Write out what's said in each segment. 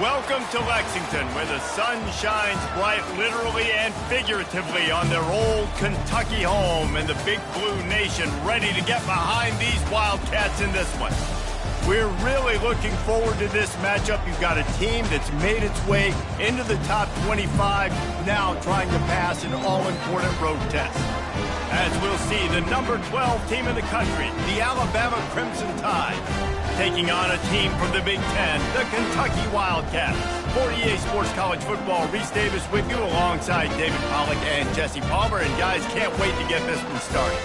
Welcome to Lexington, where the sun shines bright literally and figuratively on their old Kentucky home, and the Big Blue Nation ready to get behind these Wildcats in this one. We're really looking forward to this matchup. You've got a team that's made its way into the top 25, now trying to pass an all-important road test. As we'll see, the number 12 team in the country, the Alabama Crimson Tide, taking on a team from the Big Ten, the Kentucky Wildcats. For EA Sports College Football, Reese Davis with you alongside David Pollack and Jesse Palmer. And guys, can't wait to get this one started.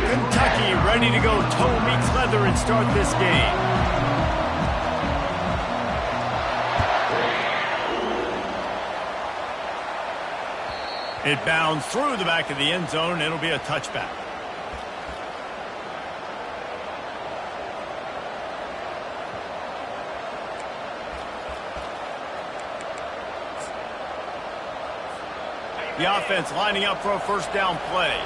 Kentucky ready to go toe meets leather and start this game. It bounds through the back of the end zone, and it'll be a touchback. The offense lining up for a first down play.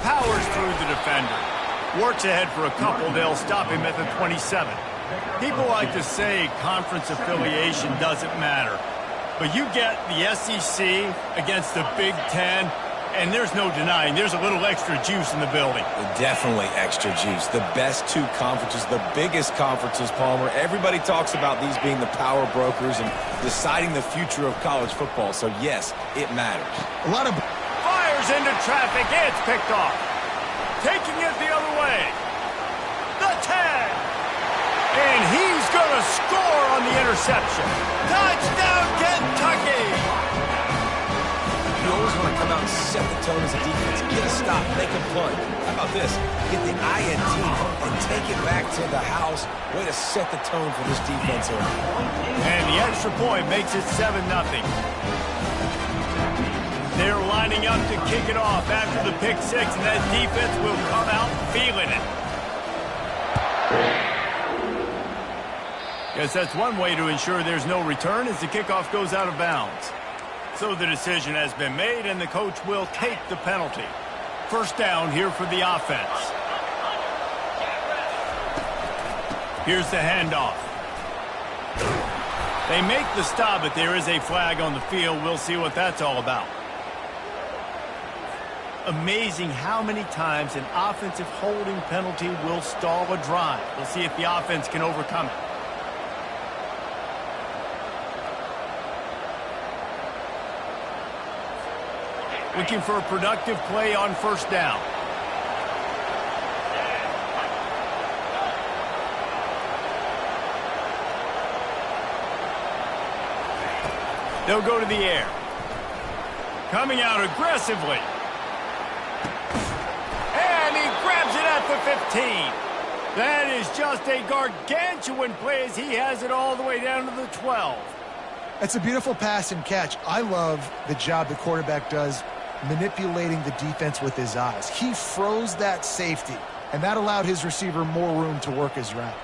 Powers through the defender. Works ahead for a couple. They'll stop him at the 27. People like to say conference affiliation doesn't matter. But you get the SEC against the Big Ten, and there's no denying there's a little extra juice in the building. Definitely extra juice. The best two conferences, the biggest conferences, Palmer. Everybody talks about these being the power brokers and deciding the future of college football. So, yes, it matters. A lot of fires into traffic. It's picked off. Taking it the other way. The 10. And he's going to score on the interception. Touchdown, Kentucky! You always want to come out and set the tone as a defense. Get a stop, make a punt. How about this? Get the INT and take it back to the house. Way to set the tone for this defense here. And the extra point makes it 7-0. They're lining up to kick it off after the pick six, and that defense will come out feeling it. Guess that's one way to ensure there's no return as the kickoff goes out of bounds. So the decision has been made, and the coach will take the penalty. First down here for the offense. Here's the handoff. They make the stop, but there is a flag on the field. We'll see what that's all about. Amazing how many times an offensive holding penalty will stall a drive. We'll see if the offense can overcome it. Looking for a productive play on first down. They'll go to the air. Coming out aggressively. And he grabs it at the 15. That is just a gargantuan play as he has it all the way down to the 12. That's a beautiful pass and catch. I love the job the quarterback does manipulating the defense with his eyes. He froze that safety, and that allowed his receiver more room to work his route.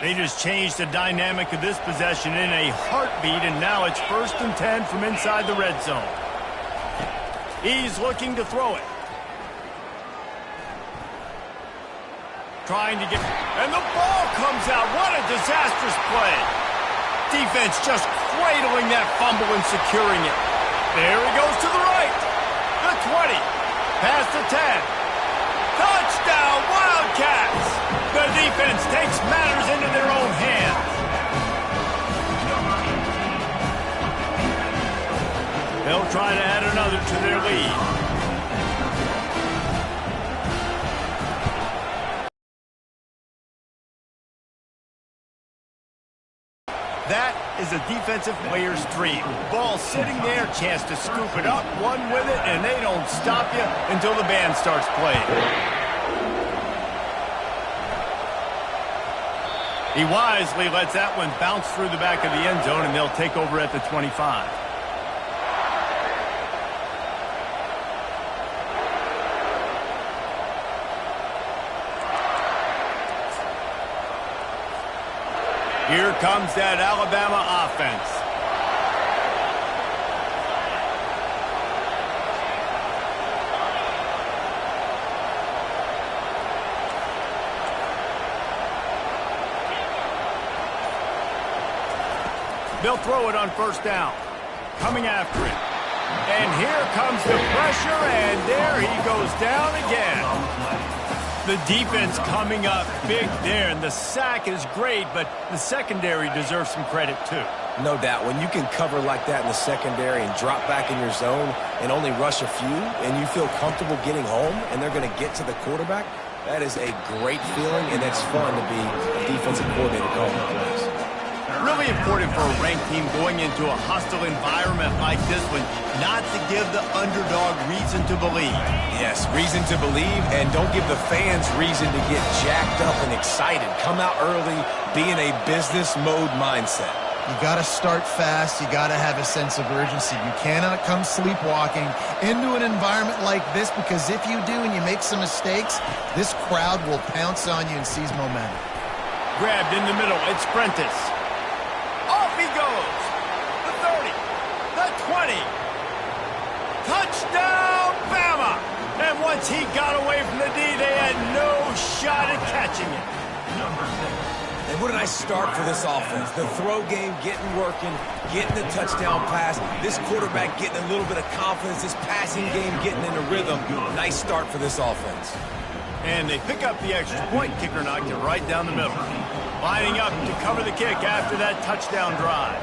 They just changed the dynamic of this possession in a heartbeat, and now it's 1st and 10 from inside the red zone. He's looking to throw it. Trying to get... And the ball comes out. What a disastrous play. Defense just cradling that fumble and securing it. There he goes to the right. The 20. Past the 10. Touchdown, Wildcats. The defense takes matters into their own hands. They'll try to add another to their lead. That is a defensive player's dream. Ball sitting there, chance to scoop it up, one with it, and they don't stop you until the band starts playing. He wisely lets that one bounce through the back of the end zone, and they'll take over at the 25. Here comes that Alabama offense. They'll throw it on first down. Coming after it. And here comes the pressure, and there he goes down again. The defense coming up big there, and the sack is great, but the secondary deserves some credit too. No doubt. When you can cover like that in the secondary and drop back in your zone and only rush a few, and you feel comfortable getting home, and they're going to get to the quarterback, that is a great feeling, and it's fun to be a defensive coordinator calling the plays. Really important for a ranked team going into a hostile environment like this one, not to give the underdog reason to believe. Yes, reason to believe, and don't give the fans reason to get jacked up and excited. Come out early, be in a business mode mindset. You got to start fast. You got to have a sense of urgency. You cannot come sleepwalking into an environment like this, because if you do and you make some mistakes, this crowd will pounce on you and seize momentum. Grabbed in the middle, it's Prentice. Off he goes. The 30, the 20. Touchdown, BAMA! And once he got away from the D, they had no shot at catching it. And what a nice start for this offense. The throw game getting working, getting the touchdown pass. This quarterback getting a little bit of confidence. This passing game getting into rhythm. Nice start for this offense. And they pick up the extra point. Kicker knocked it right down the middle. Lining up to cover the kick after that touchdown drive.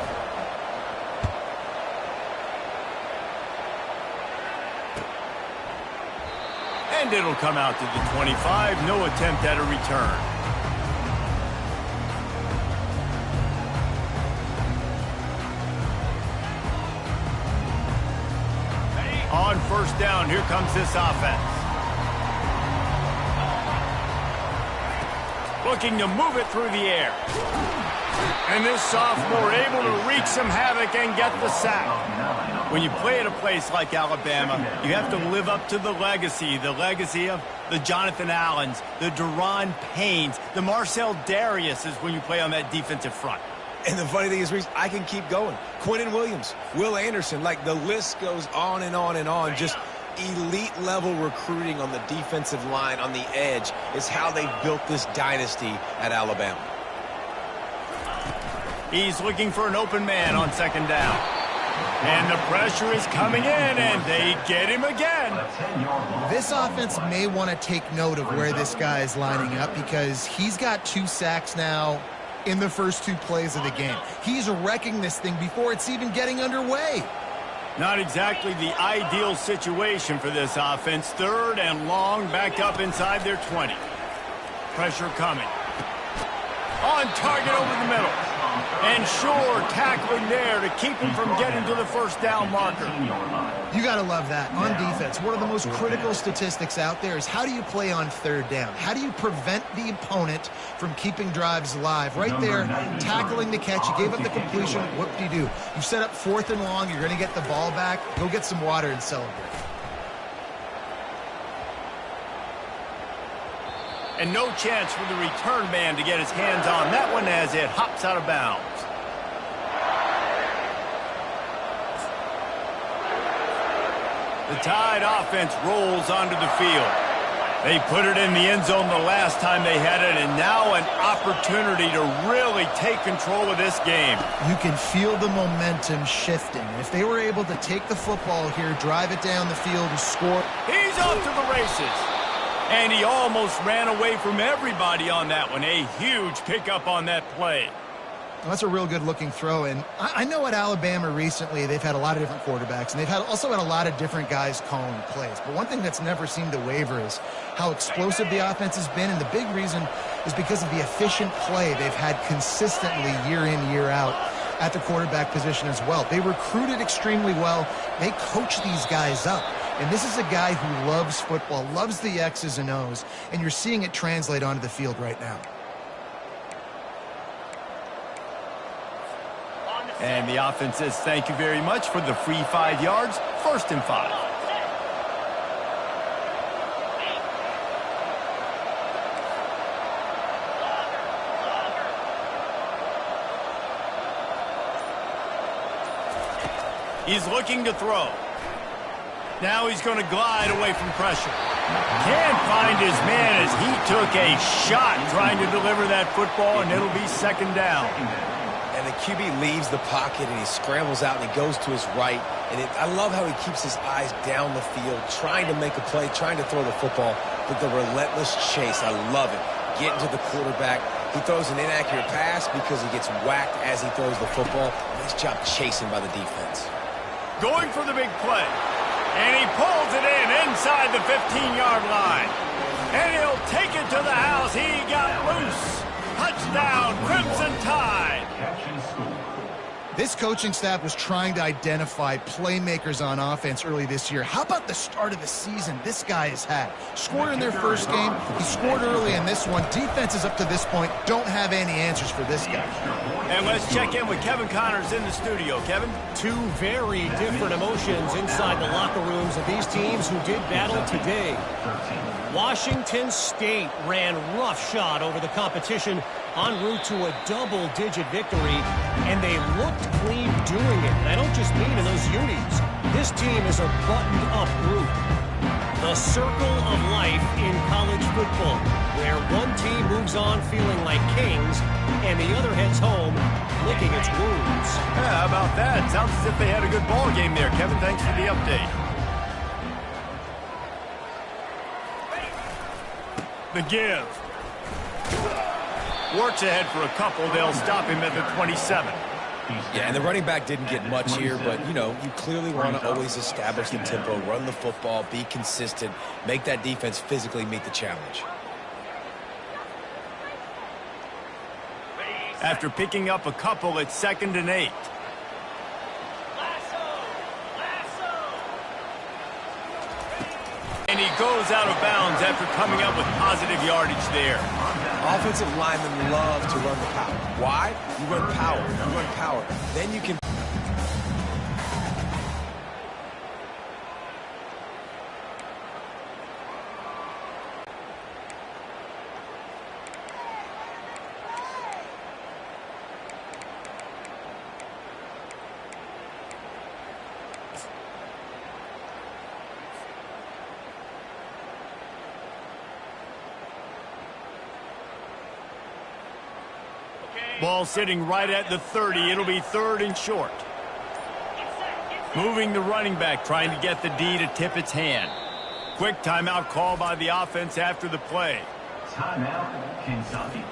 And it'll come out to the 25. No attempt at a return. On first down, here comes this offense. Looking to move it through the air. And this sophomore able to wreak some havoc and get the sack. When you play at a place like Alabama, you have to live up to the legacy of the Jonathan Allens, the Deron Paynes, the Marcel Dariuses when you play on that defensive front. And the funny thing is, Reese, I can keep going. Quentin Williams, Will Anderson, like the list goes on and on and on. Just elite level recruiting on the defensive line, on the edge, is how they built this dynasty at Alabama. He's looking for an open man on second down. And the pressure is coming in, and they get him again. This offense may want to take note of where this guy is lining up, because he's got 2 sacks now in the first 2 plays of the game. He's wrecking this thing before it's even getting underway. Not exactly the ideal situation for this offense. Third and long, backed up inside their 20. Pressure coming. On target over the middle. And sure, tackling there to keep him from getting to the first down marker. You got to love that. On defense, one of the most critical statistics out there is how do you play on third down? How do you prevent the opponent from keeping drives alive? Right there, tackling the catch. You gave up the completion. What do? You set up 4th and long. You're going to get the ball back. Go get some water and celebrate. And no chance for the return man to get his hands on that one as it hops out of bounds. The Tide offense rolls onto the field. They put it in the end zone the last time they had it, and now an opportunity to really take control of this game. You can feel the momentum shifting. If they were able to take the football here, drive it down the field and score. He's off to the races. And he almost ran away from everybody on that one. A huge pickup on that play. Well, that's a real good-looking throw. And I know at Alabama recently they've had a lot of different quarterbacks, and they've also had a lot of different guys calling plays. But one thing that's never seemed to waver is how explosive the offense has been, and the big reason is because of the efficient play they've had consistently year in, year out at the quarterback position as well. They recruited extremely well. They coach these guys up. And this is a guy who loves football, loves the X's and O's, and you're seeing it translate onto the field right now. And the offense says thank you very much for the free 5 yards, 1st and 5. He's looking to throw. Now he's going to glide away from pressure. Can't find his man as he took a shot trying to deliver that football, and it'll be second down. And the QB leaves the pocket, and he scrambles out, and he goes to his right. And I love how he keeps his eyes down the field, trying to make a play, trying to throw the football, but the relentless chase, I love it. Getting to the quarterback. He throws an inaccurate pass because he gets whacked as he throws the football. Nice job chasing by the defense. Going for the big play. And he pulls it in inside the 15-yard line. And he'll take it to the house. He got loose. Touchdown, Crimson Tide. This coaching staff was trying to identify playmakers on offense early this year. How about the start of the season this guy has had? Scored in their first game. He scored early in this one. Defenses up to this point don't have any answers for this guy. And let's check in with Kevin Connors in the studio. Kevin? Two very different emotions inside the locker rooms of these teams who did battle today. Washington State ran roughshod over the competition en route to a double-digit victory, and they looked clean doing it. And I don't just mean in those unis. This team is a buttoned-up group. The circle of life in college football, where one team moves on feeling like kings, and the other heads home licking its wounds. Yeah, how about that? Sounds as if they had a good ball game there. Kevin, thanks for the update. The give. Works ahead for a couple. They'll stop him at the 27. Yeah, and the running back didn't get much here, but, you know, you clearly want to always establish the tempo, run the football, be consistent, make that defense physically meet the challenge. After picking up a couple, it's 2nd and 8. And he goes out of bounds after coming up with positive yardage there. Offensive linemen love to run the power. Why? You run power. You run power. Then you can... Ball sitting right at the 30. It'll be 3rd and short. Moving the running back, trying to get the D to tip its hand. Quick timeout call by the offense after the play. Timeout, Kentucky.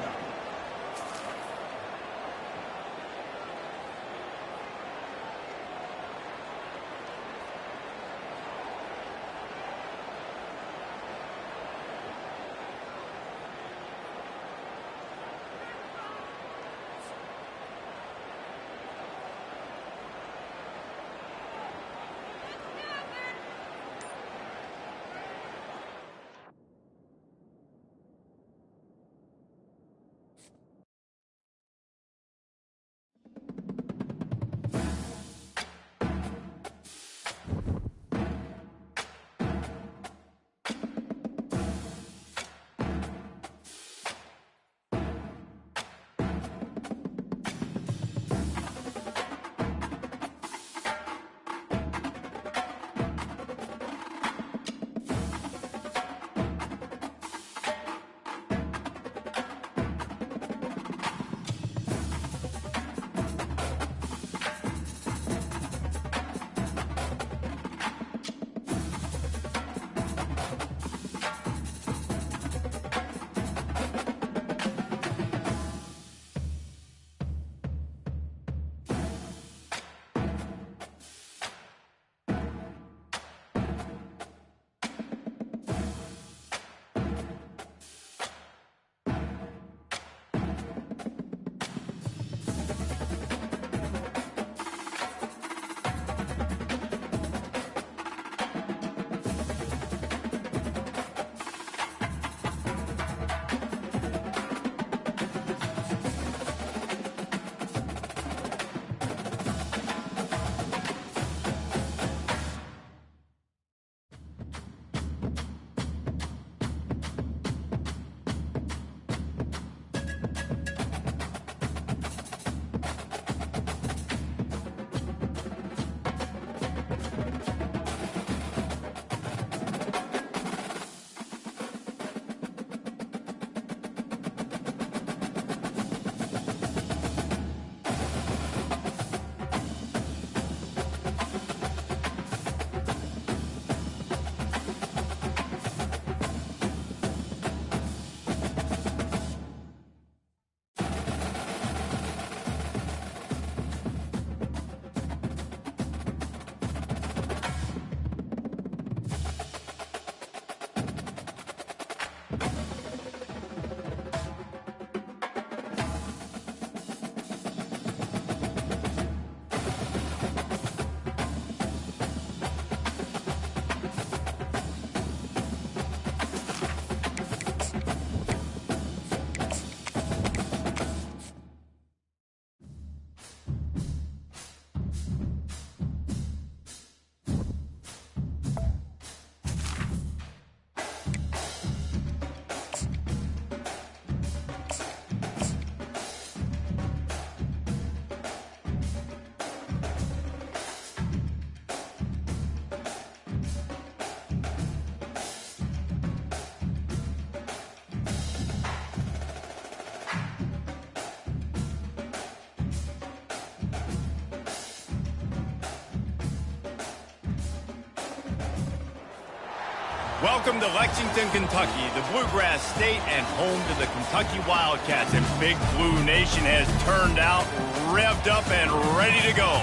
Welcome to Lexington, Kentucky, the Bluegrass State and home to the Kentucky Wildcats. And Big Blue Nation has turned out, revved up, and ready to go.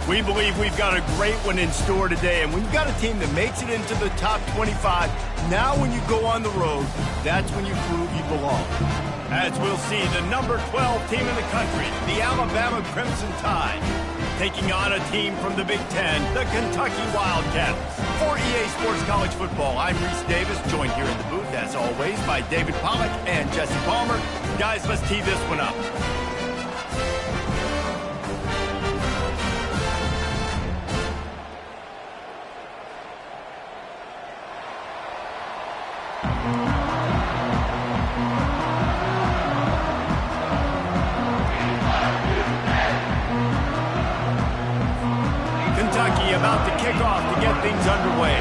We believe we've got a great one in store today, and when you've got a team that makes it into the top 25, now when you go on the road, that's when you prove you belong. As we'll see, the number 12 team in the country, the Alabama Crimson Tide, taking on a team from the Big Ten, the Kentucky Wildcats. For EA Sports College Football, I'm Reese Davis, joined here in the booth, as always, by David Pollack and Jesse Palmer. Guys, let's tee this one up. Kentucky about to kick off to get things underway.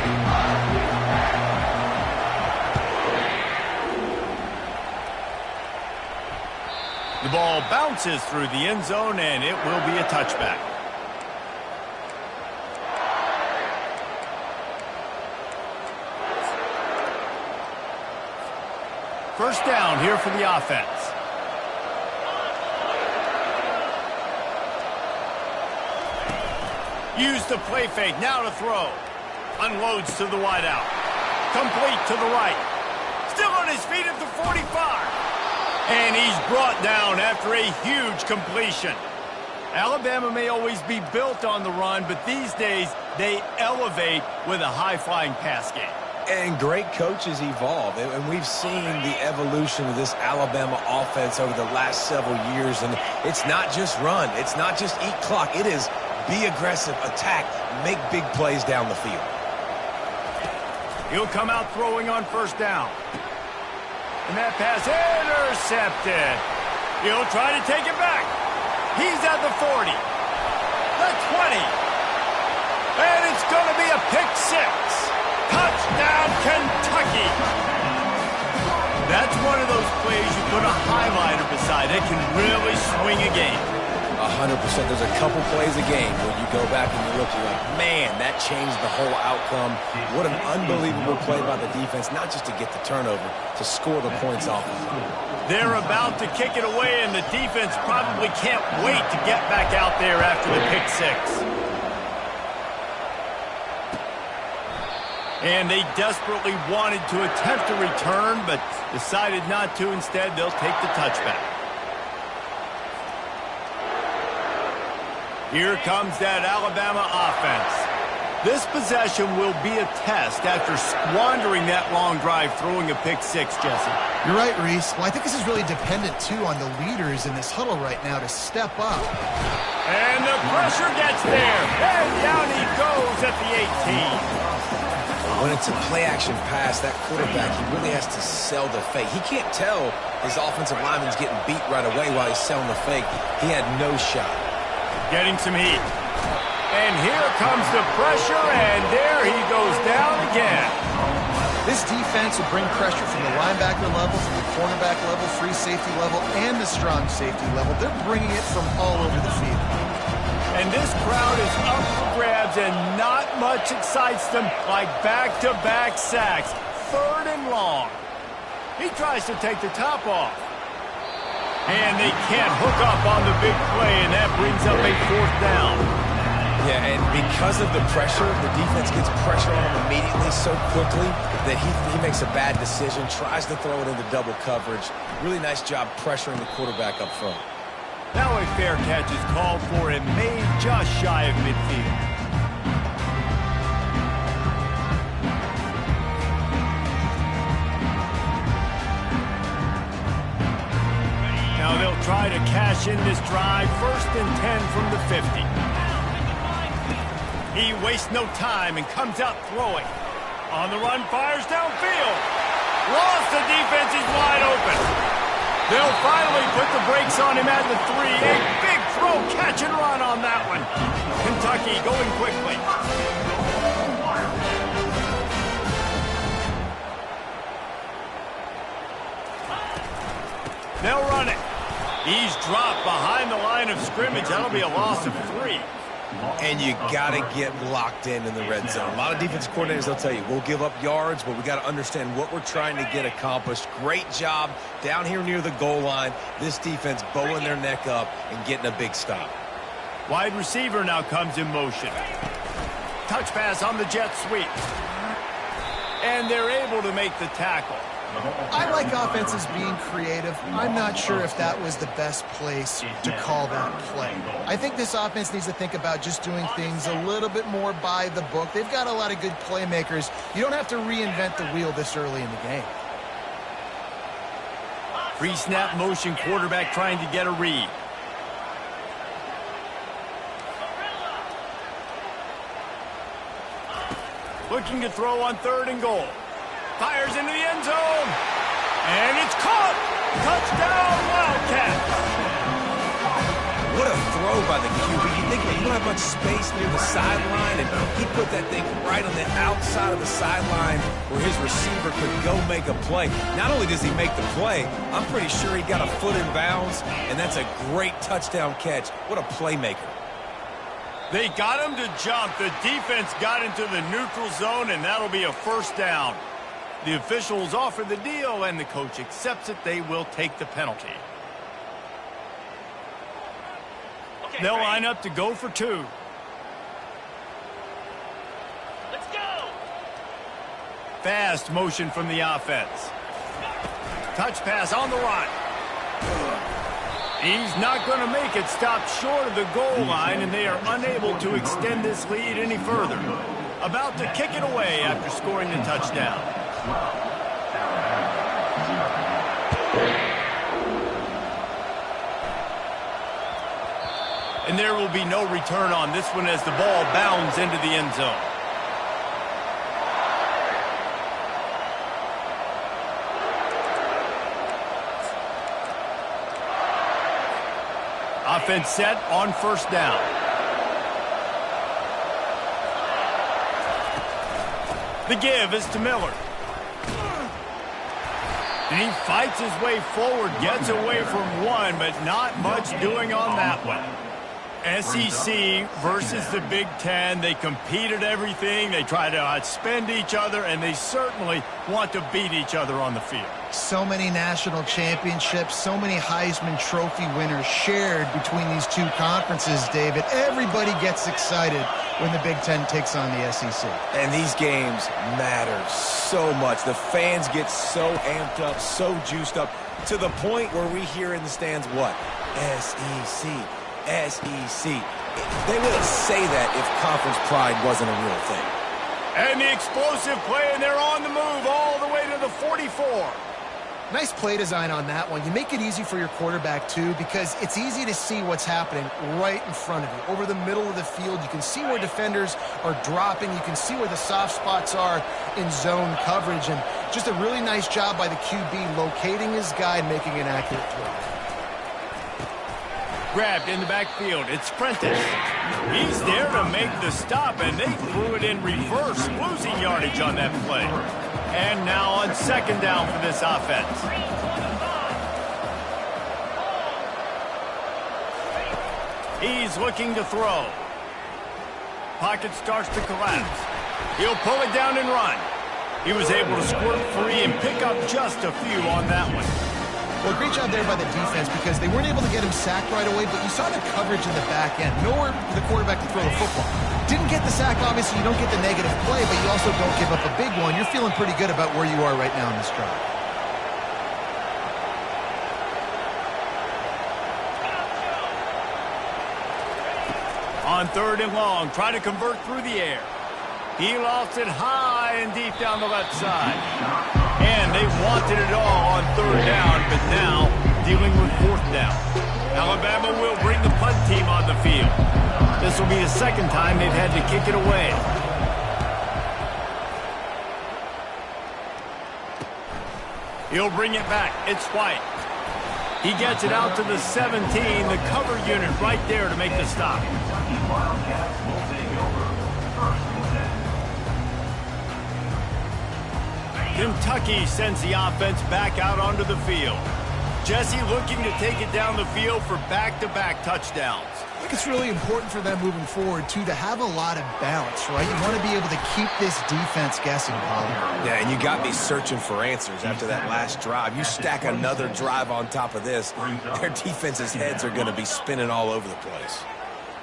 The ball bounces through the end zone, and it will be a touchback. First down here for the offense. Use the play fake, now to throw. Unloads to the wideout. Complete to the right. Still on his feet at the 45. And he's brought down after a huge completion. Alabama may always be built on the run, but these days they elevate with a high-flying pass game. And great coaches evolve, and we've seen the evolution of this Alabama offense over the last several years, and it's not just run, it's not just eat clock, it is be aggressive, attack, make big plays down the field. He'll come out throwing on first down. And that pass intercepted. He'll try to take it back. He's at the 40. The 20. And it's going to be a pick six. Touchdown, Kentucky. That's one of those plays you put a highlighter beside. It can really swing a game. 100%. There's a couple plays a game where you go back and you look, you're like, man, that changed the whole outcome. What an unbelievable play by the defense, not just to get the turnover, to score the points off of it. They're about to kick it away, and the defense probably can't wait to get back out there after the pick six. And they desperately wanted to attempt a return, but decided not to. Instead, they'll take the touchback. Here comes that Alabama offense. This possession will be a test after squandering that long drive throwing a pick six, Jesse. You're right, Reese. Well, I think this is really dependent, too, on the leaders in this huddle right now to step up. And the pressure gets there. And down he goes at the 18. When it's a play-action pass, that quarterback, he really has to sell the fake. He can't tell his offensive lineman's getting beat right away while he's selling the fake. He had no shot. Getting some heat. And here comes the pressure, and there he goes down again. This defense will bring pressure from the linebacker level, from the cornerback level, free safety level, and the strong safety level. They're bringing it from all over the field. And this crowd is up for grabs, and not much excites them like back-to-back sacks. Third and long. He tries to take the top off. And they can't hook up on the big play, and that brings up a fourth down. Yeah, and because of the pressure, the defense gets pressure on him immediately so quickly that he makes a bad decision, tries to throw it into double coverage. Really nice job pressuring the quarterback up front. Now a fair catch is called for and made just shy of midfield. Now they'll try to cash in this drive. First and 10 from the 50. He wastes no time and comes out throwing. On the run, fires downfield. Lost, the defense is wide open. They'll finally put the brakes on him at the 3. A big throw, catch and run on that one. Kentucky going quickly. They'll run it. He's dropped behind the line of scrimmage. That'll be a loss of 3. And you got to get locked in the red zone. A lot of defensive coordinators, they'll tell you, we'll give up yards, but we got to understand what we're trying to get accomplished. Great job down here near the goal line. This defense bowing their neck up and getting a big stop. Wide receiver now comes in motion. Touch pass on the jet sweep. And they're able to make the tackle. I like offenses being creative. I'm not sure if that was the best place to call that play. I think this offense needs to think about just doing things a little bit more by the book. They've got a lot of good playmakers. You don't have to reinvent the wheel this early in the game. Pre-snap motion, quarterback trying to get a read. Looking to throw on 3rd and goal. Fires into the end zone. And it's caught. Touchdown, Wildcats. What a throw by the QB. You think you don't have much space near the sideline, and he put that thing right on the outside of the sideline where his receiver could go make a play. Not only does he make the play, I'm pretty sure he got a foot in bounds, and that's a great touchdown catch. What a playmaker. They got him to jump. The defense got into the neutral zone, and that'll be a 1st down. The officials offer the deal, and the coach accepts it. They will take the penalty. Okay, they'll line up to go for 2. Let's go. Fast motion from the offense. Touch pass on the run. He's not going to make it. Stop short of the goal line, and they are unable to extend this lead any further. About to kick it away after scoring the touchdown. And there will be no return on this one as the ball bounds into the end zone. Offense set on 1st down. The give is to Miller. And he fights his way forward, gets away from one, but not much doing on that one. SEC versus the Big Ten. They compete at everything. They try to outspend each other, and they certainly want to beat each other on the field. So many national championships, so many Heisman Trophy winners shared between these two conferences, David. Everybody gets excited when the Big Ten takes on the SEC. And these games matter so much. The fans get so amped up, so juiced up, to the point where we hear in the stands what? SEC. SEC. They wouldn't say that if conference pride wasn't a real thing. And the explosive play, and they're on the move all the way to the 44. Nice play design on that one. You make it easy for your quarterback, too, because it's easy to see what's happening right in front of you. Over the middle of the field, you can see where defenders are dropping. You can see where the soft spots are in zone coverage. And just a really nice job by the QB locating his guy and making an accurate throw. Grabbed in the backfield. It's Prentice. He's there to make the stop, and they threw it in reverse, losing yardage on that play. And now on 2nd down for this offense. He's looking to throw. Pocket starts to collapse. He'll pull it down and run. He was able to squirt free and pick up just a few on that one. Well, great job there by the defense because they weren't able to get him sacked right away, but you saw the coverage in the back end. Nowhere for the quarterback to throw the football. Didn't get the sack, obviously. You don't get the negative play, but you also don't give up a big one. You're feeling pretty good about where you are right now in this drive. On 3rd and long, try to convert through the air. He lofts it high and deep down the left side. And they wanted it all on 3rd down, but now dealing with 4th down. Alabama will bring the punt team on the field. This will be the 2nd time they've had to kick it away. He'll bring it back. It's White. He gets it out to the 17, the cover unit right there to make the stop. Kentucky sends the offense back out onto the field. Jesse looking to take it down the field for back-to-back touchdowns. I think it's really important for them moving forward, too, to have a lot of balance, right? You want to be able to keep this defense guessing, Colin. Yeah, and you got me searching for answers after that last drive. You stack another drive on top of this, their defense's heads are going to be spinning all over the place.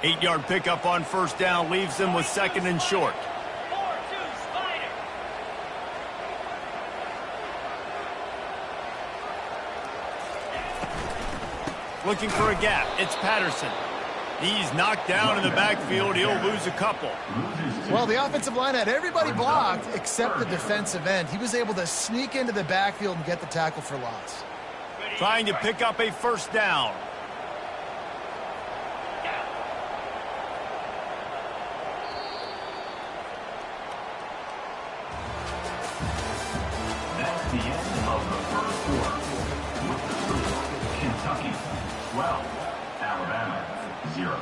8-yard pickup on first down leaves them with second and short. 4-2 Spider. Looking for a gap. It's Patterson. He's knocked down in the backfield. He'll lose a couple. Well, the offensive line had everybody blocked except the defensive end. He was able to sneak into the backfield and get the tackle for loss. Trying to pick up a first down. That's the end of the first quarter. With the score, Kentucky 12, Alabama 0.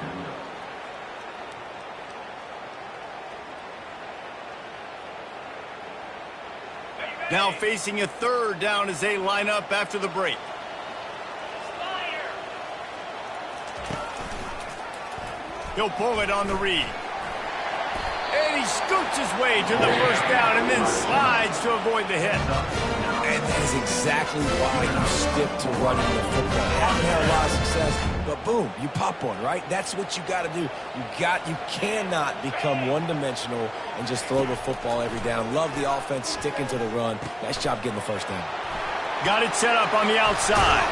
Now facing a third down as they line up after the break. Spider. He'll pull it on the read. And he scoots his way to the first down and then slides to avoid the hit. And that is exactly why you stick to running the football. Haven't had a lot of success, but boom, you pop one, right? That's what you got to do. You cannot become one-dimensional and just throw the football every down. Love the offense sticking to the run. Nice job getting the first down. Got it set up on the outside.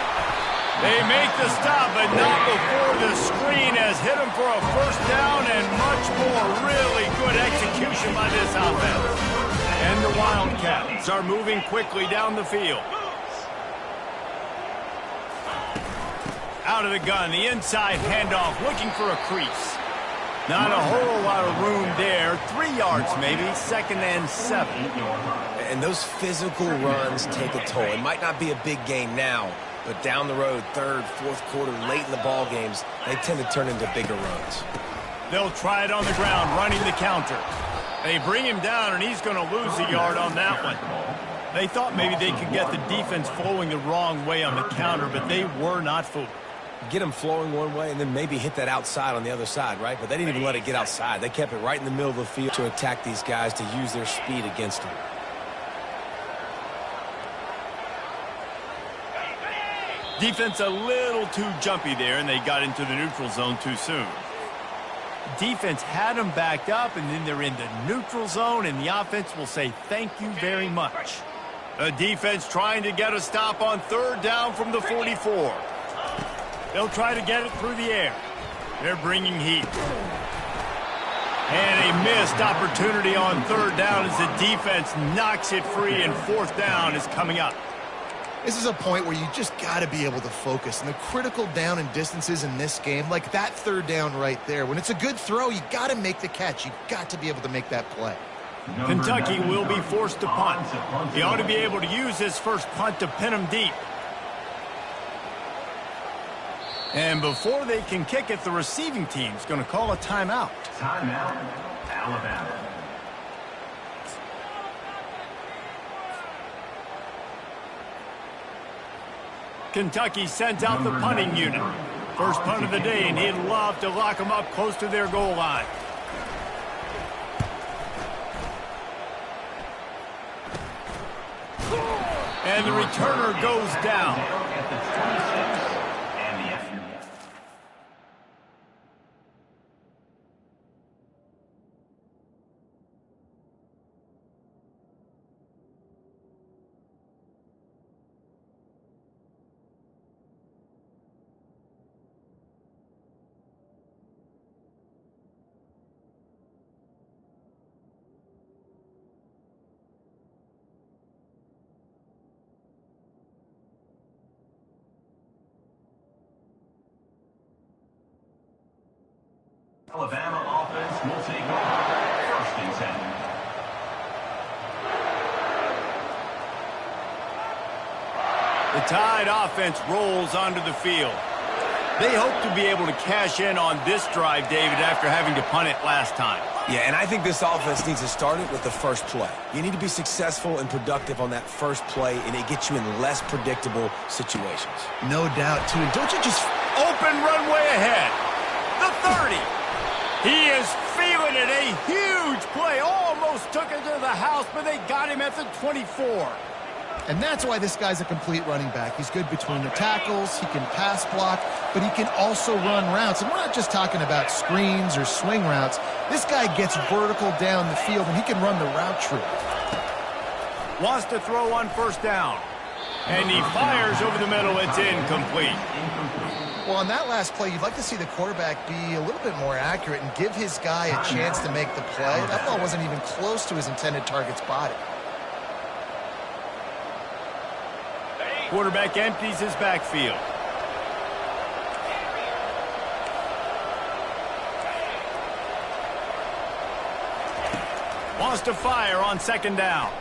They make the stop, but not before the screen has hit him for a first down and much more. Really good execution by this offense. And the Wildcats are moving quickly down the field. Out of the gun, the inside handoff, looking for a crease. Not a whole lot of room there. 3 yards maybe, 2nd and 7. And those physical runs take a toll. It might not be a big game now, but down the road, 3rd, 4th quarter, late in the ball games, they tend to turn into bigger runs. They'll try it on the ground, running the counter. They bring him down, and he's going to lose a yard on that one. They thought maybe they could get the defense flowing the wrong way on the counter, but they were not fooled. Get them flowing one way and then maybe hit that outside on the other side, right? But they didn't even let it get outside. They kept it right in the middle of the field to attack these guys, to use their speed against them. Defense a little too jumpy there, and they got into the neutral zone too soon. Defense had them backed up, and then they're in the neutral zone, and the offense will say thank you very much. The defense trying to get a stop on 3rd down from the 44. They'll try to get it through the air. They're bringing heat. And a missed opportunity on 3rd down as the defense knocks it free, and 4th down is coming up. This is a point where you just got to be able to focus. And the critical down and distances in this game, like that 3rd down right there, when it's a good throw, you got to make the catch. You got to be able to make that play. Kentucky will be forced to punt. He ought to be able to use his first punt to pin him deep. And before they can kick it, the receiving team's going to call a timeout. Timeout, Alabama. Kentucky sent out the punting unit. First punt of the day, and he'd love to lock them up close to their goal line. And the returner goes down. At the 26, and the extra. Alabama offense will take over. 1st and 10. The Tide offense rolls onto the field. They hope to be able to cash in on this drive, David, after having to punt it last time. Yeah, and I think this offense needs to start it with the first play. You need to be successful and productive on that first play, and it gets you in less predictable situations. No doubt, too. Don't you just... Open runway ahead. The 30. He is feeling it. A huge play. Almost took it to the house, but they got him at the 24. And that's why this guy's a complete running back. He's good between the tackles, he can pass block, but he can also run routes. And we're not just talking about screens or swing routes. This guy gets vertical down the field, and he can run the route tree. Wants to throw on first down. And he fires over the middle. It's incomplete. Well, on that last play, you'd like to see the quarterback be a little bit more accurate and give his guy a chance to make the play. That ball wasn't even close to his intended target's body. Quarterback empties his backfield. Wants to fire on second down.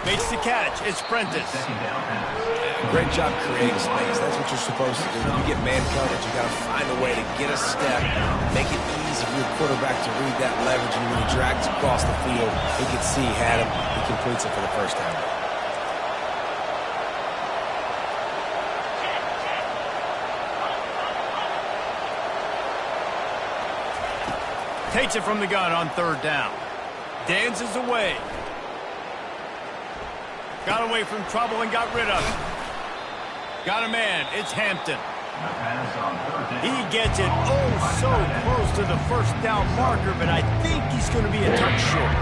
Makes the catch. It's Prentice. Great job creating space. That's what you're supposed to do. When you get man coverage, you got to find a way to get a step, make it easy for your quarterback to read that leverage, and when he drags across the field, he can see he had him. He completes it for the first time. Takes it from the gun on third down. Dances away. Got away from trouble and got rid of it. Got a man. It's Hampton. He gets it so close to the first down marker, but I think he's going to be a touch short.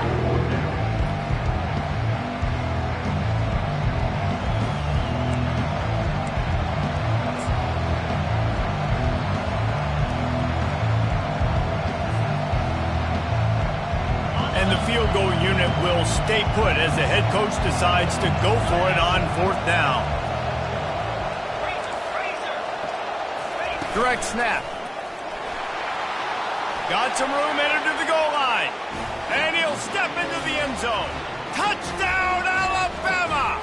And the field goal unit will stay put as the head coach decides to go for it on fourth down. Direct snap. Got some room, headed to the goal line. And he'll step into the end zone. Touchdown, Alabama!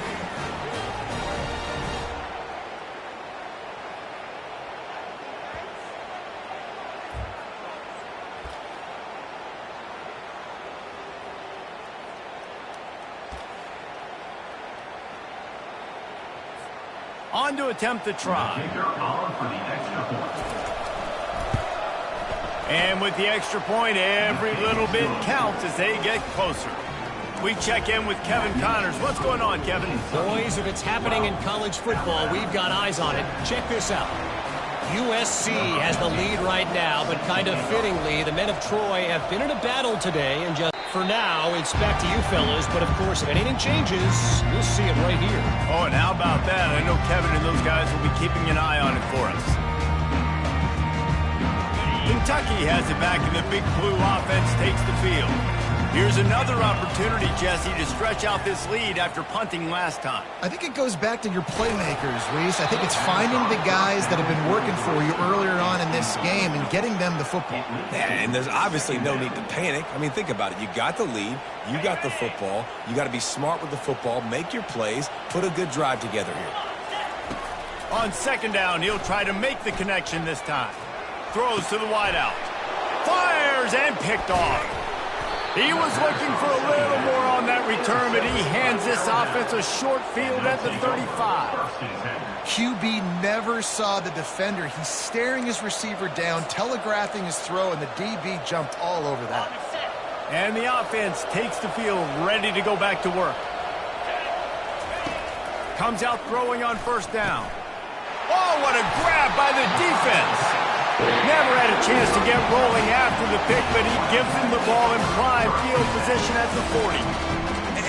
On to attempt the try. And with the extra point, every little bit counts as they get closer. We check in with Kevin Connors. What's going on, Kevin? Boys, if it's happening in college football, we've got eyes on it. Check this out. USC has the lead right now, but kind of fittingly, the men of Troy have been in a battle today, and just for now, it's back to you fellas. But of course, if anything changes, you'll see it right here. Oh, and how about that? I know Kevin and those guys will be keeping an eye on it for us. Kentucky has it back, and the Big Blue offense takes the field. Here's another opportunity, Jesse, to stretch out this lead after punting last time. I think it goes back to your playmakers, Reese. I think it's finding the guys that have been working for you earlier on in this game and getting them the football. Yeah, and there's obviously no need to panic. I mean, think about it. You got the lead. You got the football. You got to be smart with the football, make your plays, put a good drive together here. On second down, he'll try to make the connection this time. Throws to the wideout. Fires and picked off. He was looking for a little more on that return, but he hands this offense a short field at the 35. QB never saw the defender. He's staring his receiver down, telegraphing his throw, and the DB jumped all over that. And the offense takes the field, ready to go back to work. Comes out throwing on first down. Oh, what a grab by the defense. Never had a chance to get rolling after the pick, but he gives him the ball in prime field position at the 40.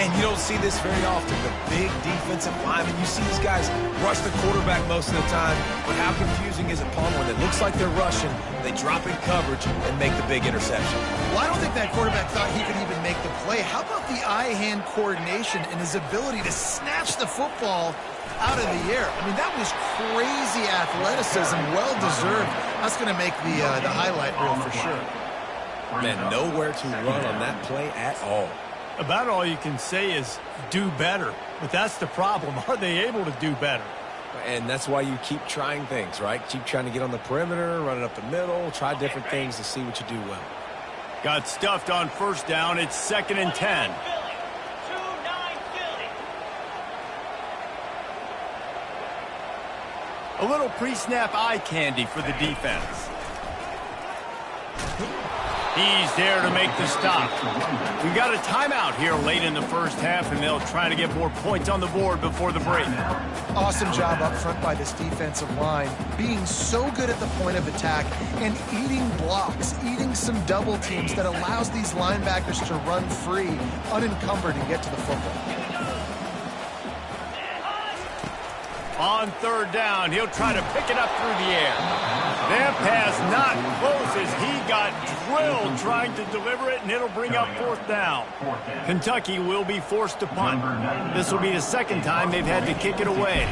And you don't see this very often, the big defensive linemen. You see these guys rush the quarterback most of the time, but how confusing is it, Paul, when it looks like they're rushing, they drop in coverage and make the big interception? Well, I don't think that quarterback thought he could even make the play. How about the eye-hand coordination and his ability to snatch the football out of the air? I mean, that was crazy athleticism, well-deserved. That's going to make the highlight reel for sure. Man, nowhere to run on that play at all. About all you can say is do better. But that's the problem. Are they able to do better? And that's why you keep trying things, right? Keep trying to get on the perimeter, run it up the middle, try different things to see what you do well. Got stuffed on first down. It's 2nd and 10. 2-9 Philly. A little pre-snap eye candy for the defense. He's there to make the stop. We got a timeout here late in the first half, and they'll try to get more points on the board before the break. Awesome job up front by this defensive line, being so good at the point of attack and eating blocks, eating some double teams that allows these linebackers to run free, unencumbered, and get to the football. On 3rd down, he'll try to pick it up through the air. That pass not close as he got drilled trying to deliver it, and it'll bring up 4th down. Kentucky will be forced to punt. This will be the 2nd time they've had to kick it away.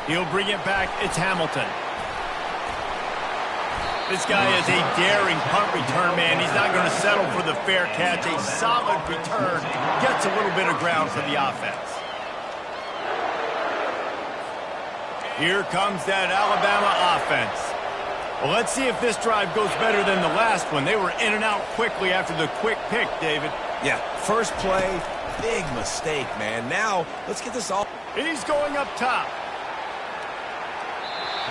He'll bring it back. It's Hamilton. This guy is a daring punt return man. He's not going to settle for the fair catch. A solid return. Gets a little bit of ground for the offense. Here comes that Alabama offense. Well, let's see if this drive goes better than the last one. They were in and out quickly after the quick pick, David. Yeah, first play, big mistake, man. Now, let's get this all. He's going up top.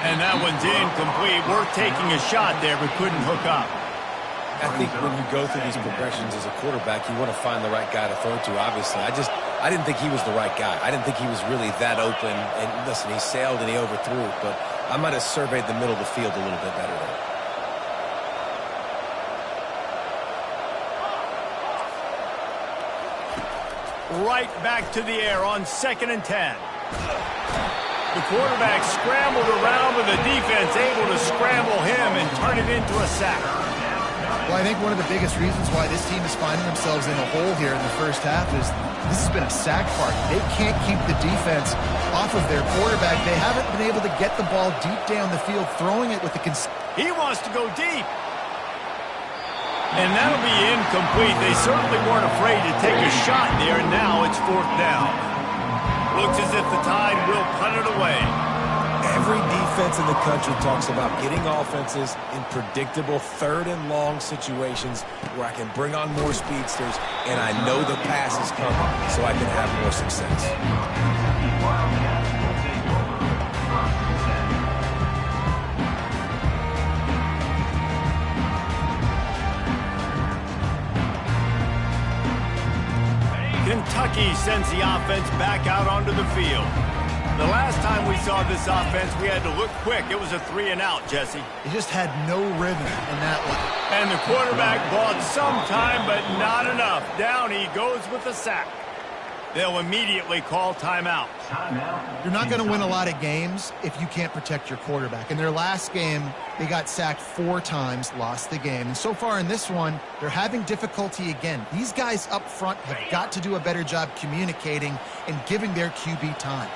And that one's incomplete. Worth taking a shot there, but couldn't hook up. I think when you go through these progressions as a quarterback, you want to find the right guy to throw to, obviously. I didn't think he was the right guy. I didn't think he was really that open. And listen, he sailed and he overthrew it, but I might have surveyed the middle of the field a little bit better there. Right back to the air on 2nd and 10. The quarterback scrambled around, but the defense able to scramble him and turn it into a sack. Well, I think one of the biggest reasons why this team is finding themselves in a hole here in the first half is this has been a sack party. They can't keep the defense off of their quarterback. They haven't been able to get the ball deep down the field, throwing it with the... He wants to go deep. And that'll be incomplete. They certainly weren't afraid to take a shot there, and now it's 4th down. Looks as if the Tide will punt it away. Every defense in the country talks about getting offenses in predictable 3rd and long situations where I can bring on more speedsters and I know the pass is coming so I can have more success. Kentucky sends the offense back out onto the field. The last time we saw this offense, we had to look quick. It was a 3-and-out, Jesse. He just had no rhythm in that one. And the quarterback bought some time, but not enough. Down he goes with the sack. They'll immediately call timeout. You're not going to win a lot of games if you can't protect your quarterback. In their last game, they got sacked 4 times, lost the game. And so far in this one, they're having difficulty again. These guys up front have got to do a better job communicating and giving their QB time.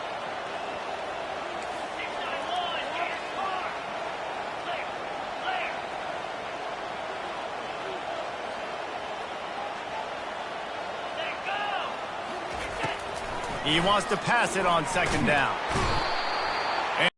He wants to pass it on 2nd down. And